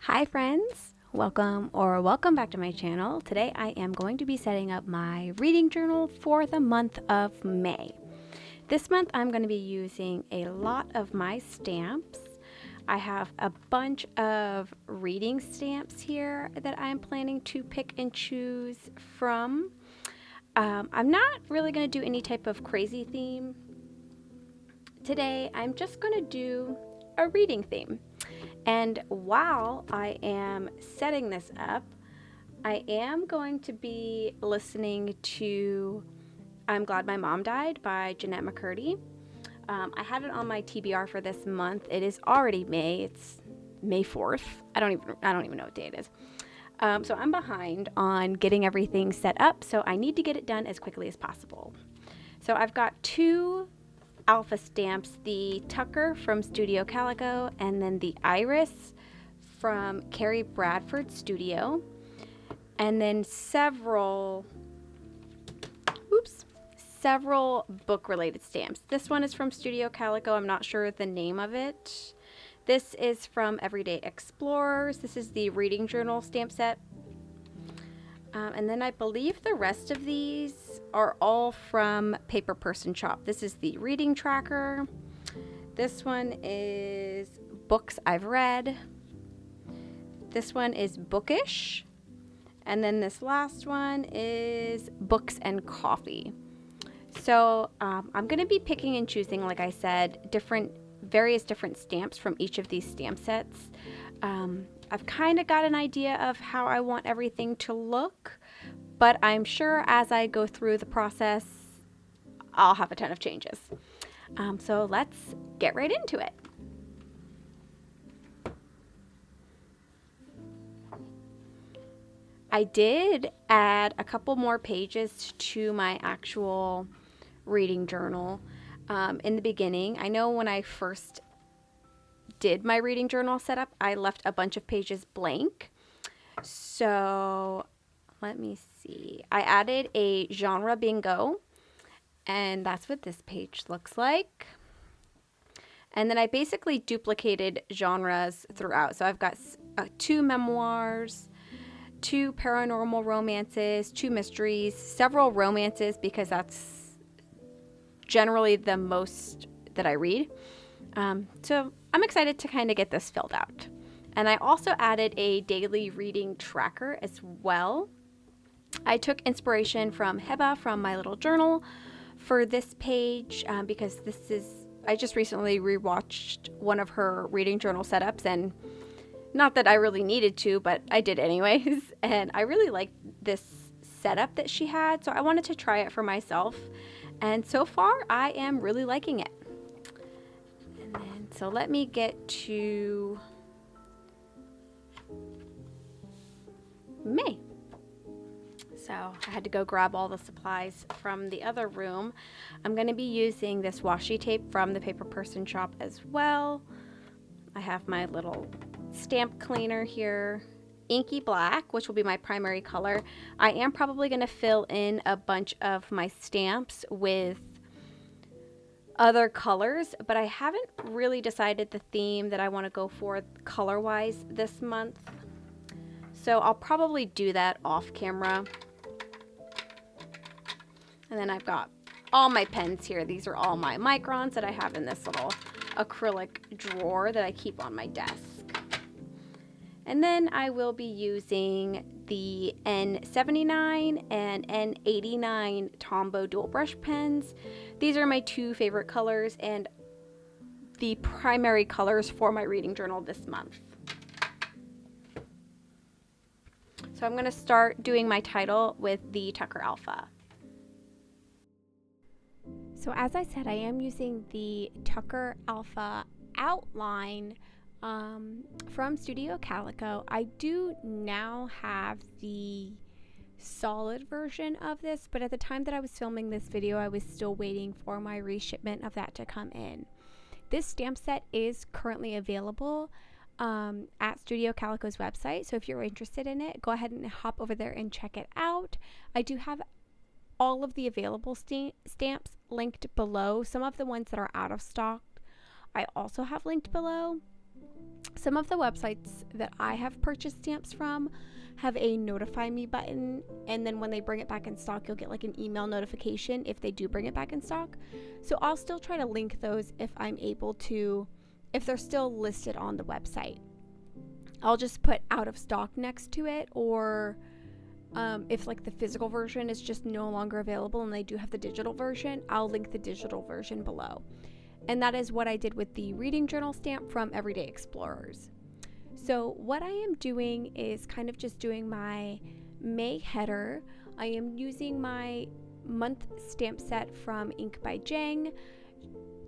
Hi friends, welcome back to my channel. Today I am going to be setting up my reading journal for the month of May. This month I'm going to be using a lot of my stamps. I have a bunch of reading stamps here that I'm planning to pick and choose from. I'm not really going to do any type of crazy theme. Today I'm just going to do a reading theme. And while I am setting this up, I am going to be listening to I'm Glad My Mom Died by Jeanette McCurdy. I had it on my TBR for this month. It is already May. It's May 4th. I don't even know what day it is. So I'm behind on getting everything set up, so I need to get it done as quickly as possible. So I've got two alpha stamps, the Tucker from Studio Calico and then the Iris from Carrie Bradford Studio, and then several book related stamps. This one is from Studio Calico. I'm not sure the name of it. This is from Everyday Explorers. This is the reading journal stamp set. And then I believe the rest of these are all from Paper Person Shop. This is the reading tracker. This one is books I've read. This one is Bookish. And then this last one is books and coffee. So I'm going to be picking and choosing, like I said, various different stamps from each of these stamp sets. I've kind of got an idea of how I want everything to look, but I'm sure as I go through the process, I'll have a ton of changes. So let's get right into it. I did add a couple more pages to my actual reading journal in the beginning. I know when I first did my reading journal setup, I left a bunch of pages blank. So let me see. I added a genre bingo, and that's what this page looks like. And then I basically duplicated genres throughout. So I've got 2 memoirs, 2 paranormal romances, 2 mysteries, several romances because that's generally the most that I read. So I'm excited to kind of get this filled out. And I also added a daily reading tracker as well. I took inspiration from Heba from My Little Journal for this page because I just recently rewatched one of her reading journal setups, and not that I really needed to, but I did anyways. And I really liked this setup that she had, so I wanted to try it for myself. And so far, I am really liking it. So let me get to May. So I had to go grab all the supplies from the other room. I'm going to be using this washi tape from the Paper Person Shop as well. I have my little stamp cleaner here, inky black, which will be my primary color. I am probably going to fill in a bunch of my stamps with other colors, but I haven't really decided the theme that I want to go for color-wise this month. So I'll probably do that off camera. And then I've got all my pens here. These are all my microns that I have in this little acrylic drawer that I keep on my desk. And then I will be using the N79 and N89 Tombow dual brush pens. These are my 2 favorite colors and the primary colors for my reading journal this month. So I'm going to start doing my title with the Tucker Alpha. So as I said, I am using the Tucker Alpha outline from Studio Calico. I do now have the solid version of this, but at the time that I was filming this video, I was still waiting for my reshipment of that to come in. This stamp set is currently available at Studio Calico's website, so if you're interested in it, go ahead and hop over there and check it out. I do have all of the available stamps linked below. Some of the ones that are out of stock I also have linked below. Some of the websites that I have purchased stamps from have a notify me button, and then when they bring it back in stock, you'll get like an email notification if they do bring it back in stock. So I'll still try to link those if I'm able to, if they're still listed on the website. I'll just put out of stock next to it, or if like the physical version is just no longer available and they do have the digital version, I'll link the digital version below. And that is what I did with the reading journal stamp from Everyday Explorers. So what I am doing is kind of just doing my May header. I am using my month stamp set from Ink by Jang.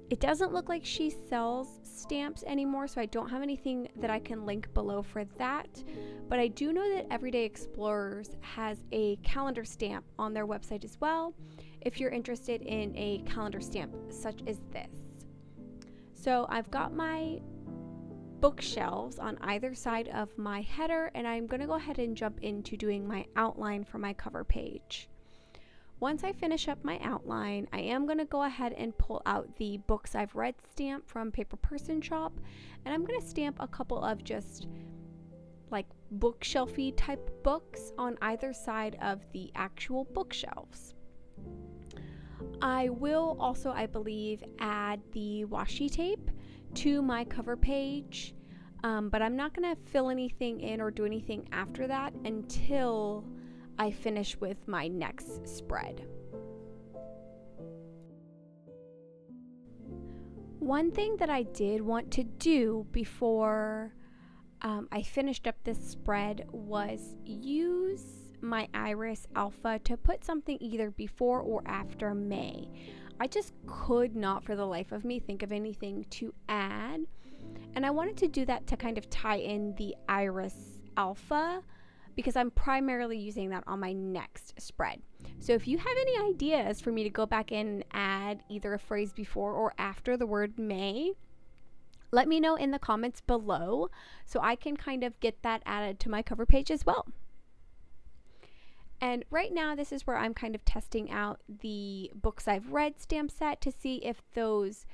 It doesn't look like she sells stamps anymore, so I don't have anything that I can link below for that. But I do know that Everyday Explorers has a calendar stamp on their website as well, if you're interested in a calendar stamp such as this. So I've got my bookshelves on either side of my header, and I'm going to go ahead and jump into doing my outline for my cover page. Once I finish up my outline, I am going to go ahead and pull out the Books I've Read stamp from Paper Person Shop, and I'm going to stamp a couple of just like bookshelfy type books on either side of the actual bookshelves. I will also, I believe, add the washi tape to my cover page, but I'm not going to fill anything in or do anything after that until I finish with my next spread. One thing that I did want to do before I finished up this spread was use my Iris Alpha to put something either before or after May. I just could not for the life of me think of anything to add, and I wanted to do that to kind of tie in the Iris Alpha because I'm primarily using that on my next spread. So if you have any ideas for me to go back in and add either a phrase before or after the word May, let me know in the comments below so I can kind of get that added to my cover page as well. And right now, this is where I'm kind of testing out the Books I've Read stamp set to see if those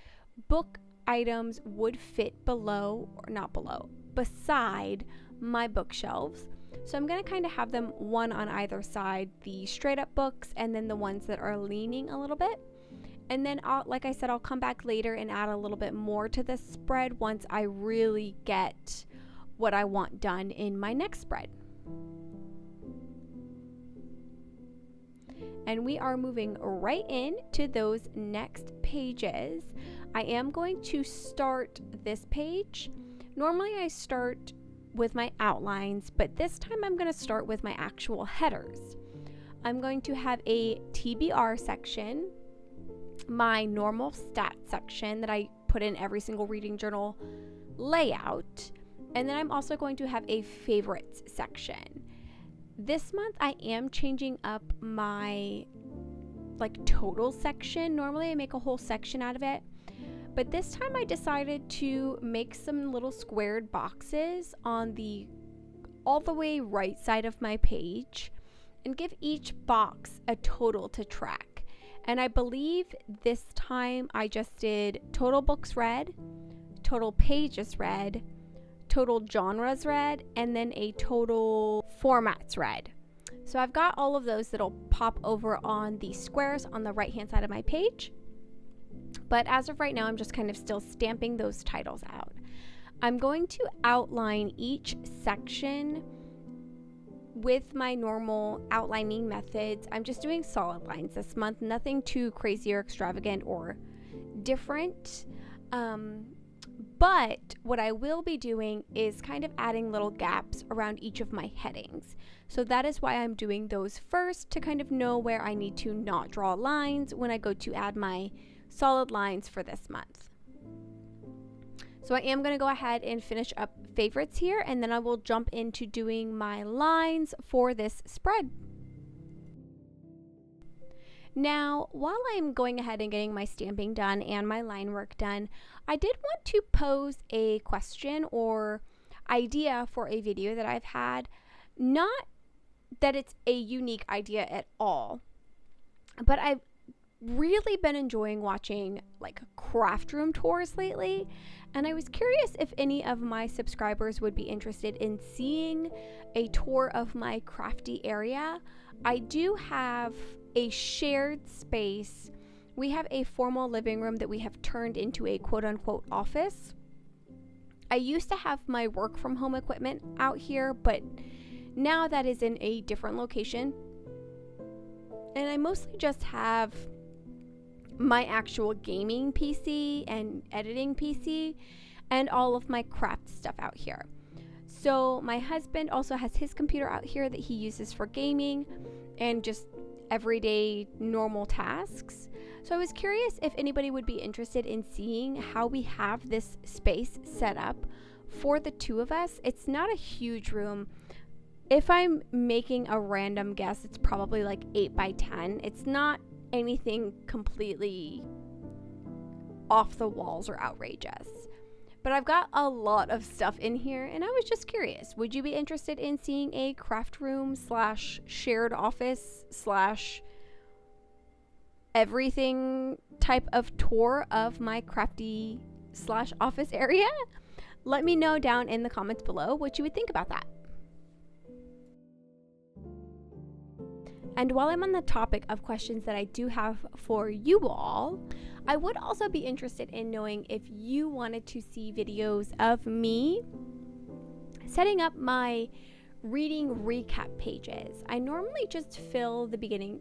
book items would fit below, or not below, beside my bookshelves. So I'm going to kind of have them one on either side, the straight up books and then the ones that are leaning a little bit. And then, like I said, I'll come back later and add a little bit more to this spread once I really get what I want done in my next spread. And we are moving right into those next pages. I am going to start this page. Normally I start with my outlines, but this time I'm going to start with my actual headers. I'm going to have a TBR section, my normal stat section that I put in every single reading journal layout, and then I'm also going to have a favorites section. This month I am changing up my like total section. Normally I make a whole section out of it, but this time I decided to make some little squared boxes on the all the way right side of my page and give each box a total to track. And I believe this time I just did total books read, total pages read, total genres read, and then a total formats read. So I've got all of those that'll pop over on the squares on the right hand side of my page. But as of right now, I'm just kind of still stamping those titles out. I'm going to outline each section with my normal outlining methods. I'm just doing solid lines this month, nothing too crazy or extravagant or different. But what I will be doing is kind of adding little gaps around each of my headings. So that is why I'm doing those first, to kind of know where I need to not draw lines when I go to add my solid lines for this month. So I am going to go ahead and finish up favorites here, and then I will jump into doing my lines for this spread. Now, while I'm going ahead and getting my stamping done and my line work done, I did want to pose a question or idea for a video that I've had. Not that it's a unique idea at all, but I've really been enjoying watching like craft room tours lately, and I was curious if any of my subscribers would be interested in seeing a tour of my crafty area. I do have a shared space. We have a formal living room that we have turned into a quote-unquote office. I used to have my work from home equipment out here, but now that is in a different location, and I mostly just have my actual gaming PC and editing PC and all of my craft stuff out here. So my husband also has his computer out here that he uses for gaming and just everyday normal tasks. So I was curious if anybody would be interested in seeing how we have this space set up for the two of us. It's not a huge room. If I'm making a random guess, it's probably like 8 by 10. It's not anything completely off the walls or outrageous. But I've got a lot of stuff in here, and I was just curious. Would you be interested in seeing a craft room / shared office / everything type of tour of my crafty / office area? Let me know down in the comments below what you would think about that. And while I'm on the topic of questions that I do have for you all, I would also be interested in knowing if you wanted to see videos of me setting up my reading recap pages. I normally just film the beginning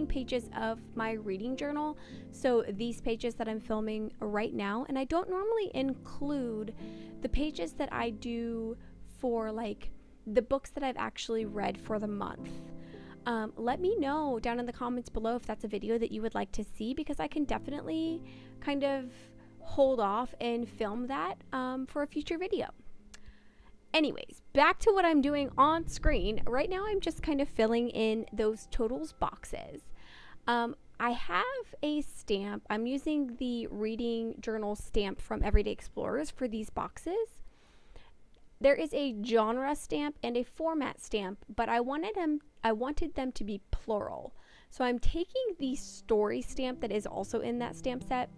pages of my reading journal, so these pages that I'm filming right now, and I don't normally include the pages that I do for like the books that I've actually read for the month. Let me know down in the comments below if that's a video that you would like to see, because I can definitely kind of hold off and film that for a future video. Anyways, back to what I'm doing on screen. Right now I'm just kind of filling in those totals boxes. I have a stamp. I'm using the reading journal stamp from Everyday Explorers for these boxes. There is a genre stamp and a format stamp, but I wanted them to be plural. So I'm taking the story stamp that is also in that stamp set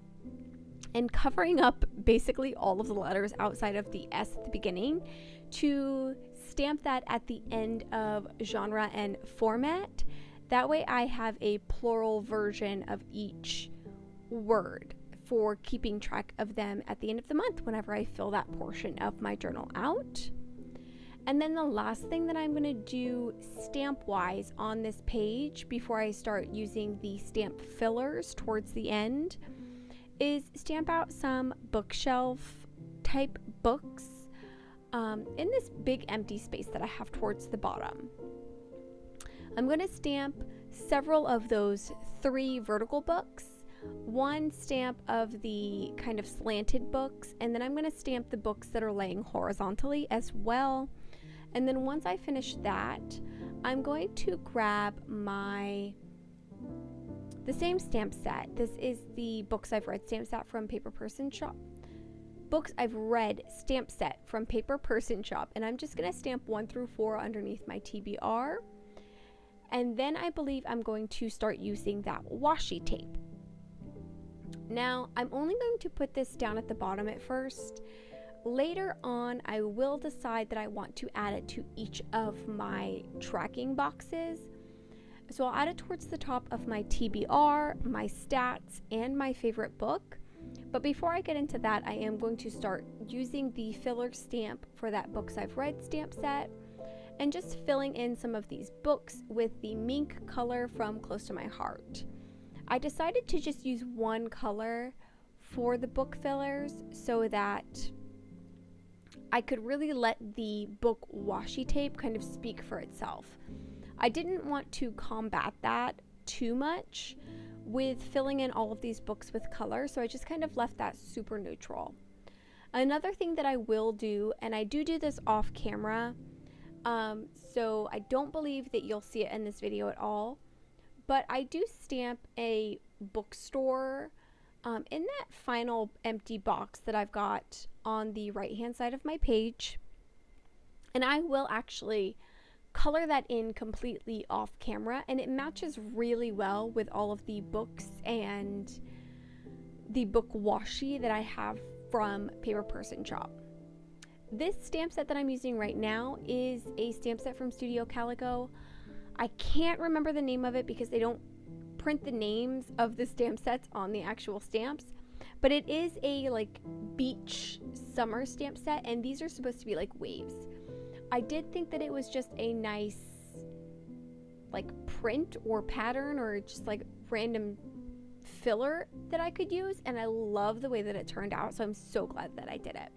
and covering up basically all of the letters outside of the S at the beginning to stamp that at the end of genre and format. That way I have a plural version of each word for keeping track of them at the end of the month whenever I fill that portion of my journal out. And then the last thing that I'm going to do stamp wise on this page before I start using the stamp fillers towards the end is stamp out some bookshelf type books in this big empty space that I have towards the bottom. I'm going to stamp several of those 3 vertical books, 1 stamp of the kind of slanted books, and then I'm going to stamp the books that are laying horizontally as well. And then once I finish that, I'm going to grab the same stamp set. This is the Books I've Read stamp set from Paper Person Shop. Books I've Read stamp set from Paper Person Shop, and I'm just going to stamp 1 through 4 underneath my TBR. And then I believe I'm going to start using that washi tape. Now, I'm only going to put this down at the bottom at first. Later on, I will decide that I want to add it to each of my tracking boxes. So I'll add it towards the top of my TBR, my stats, and my favorite book. But before I get into that, I am going to start using the filler stamp for that Books I've Read stamp set and just filling in some of these books with the mink color from Close to My Heart. I decided to just use 1 color for the book fillers so that I could really let the book washi tape kind of speak for itself. I didn't want to combat that too much with filling in all of these books with color, so I just kind of left that super neutral. Another thing that I will do, and I do this off camera, so I don't believe that you'll see it in this video at all, but I do stamp a bookstore in that final empty box that I've got on the right hand side of my page, and I will actually color that in completely off camera, and it matches really well with all of the books and the book washi that I have from Paper Person Shop. This stamp set that I'm using right now is a stamp set from Studio Calico. I can't remember the name of it because they don't print the names of the stamp sets on the actual stamps, but it is a like beach summer stamp set, and these are supposed to be like waves. I did think that it was just a nice like print or pattern or just like random filler that I could use, and I love the way that it turned out, so I'm so glad that I did it.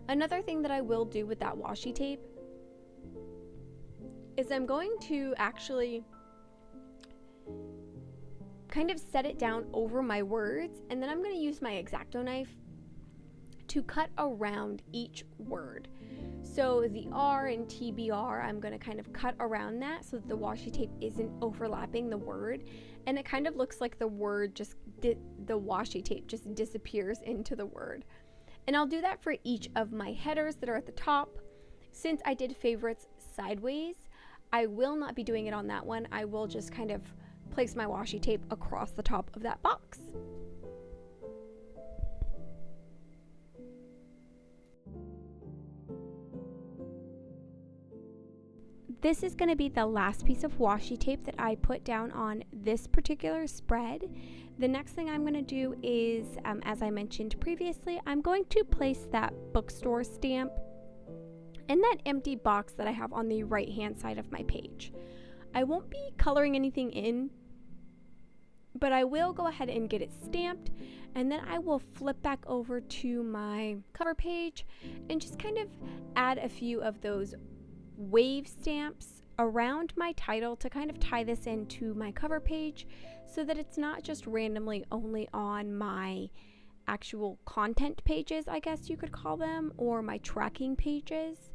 Another thing that I will do with that washi tape is I'm going to actually kind of set it down over my words, and then I'm going to use my X-Acto knife to cut around each word. So the R and TBR, I'm going to kind of cut around that so that the washi tape isn't overlapping the word, and it kind of looks like the word just the washi tape just disappears into the word. And I'll do that for each of my headers that are at the top. Since I did favorites sideways, I will not be doing it on that one. I will just kind of place my washi tape across the top of that box. This is going to be the last piece of washi tape that I put down on this particular spread. The next thing I'm going to do is, as I mentioned previously, I'm going to place that bookstore stamp in that empty box that I have on the right hand side of my page. I won't be coloring anything in, but I will go ahead and get it stamped, and then I will flip back over to my cover page and just kind of add a few of those wave stamps around my title to kind of tie this into my cover page so that it's not just randomly only on my actual content pages, I guess you could call them, or my tracking pages.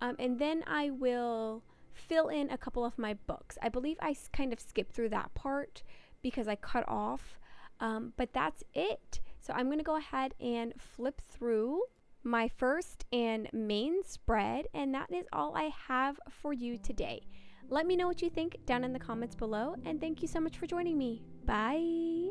And then I will fill in a couple of my books. I believe I kind of skipped through that part because I cut off, but that's it. So I'm going to go ahead and flip through my first and main spread, and that is all I have for you today. Let me know what you think down in the comments below, and thank you so much for joining me. Bye!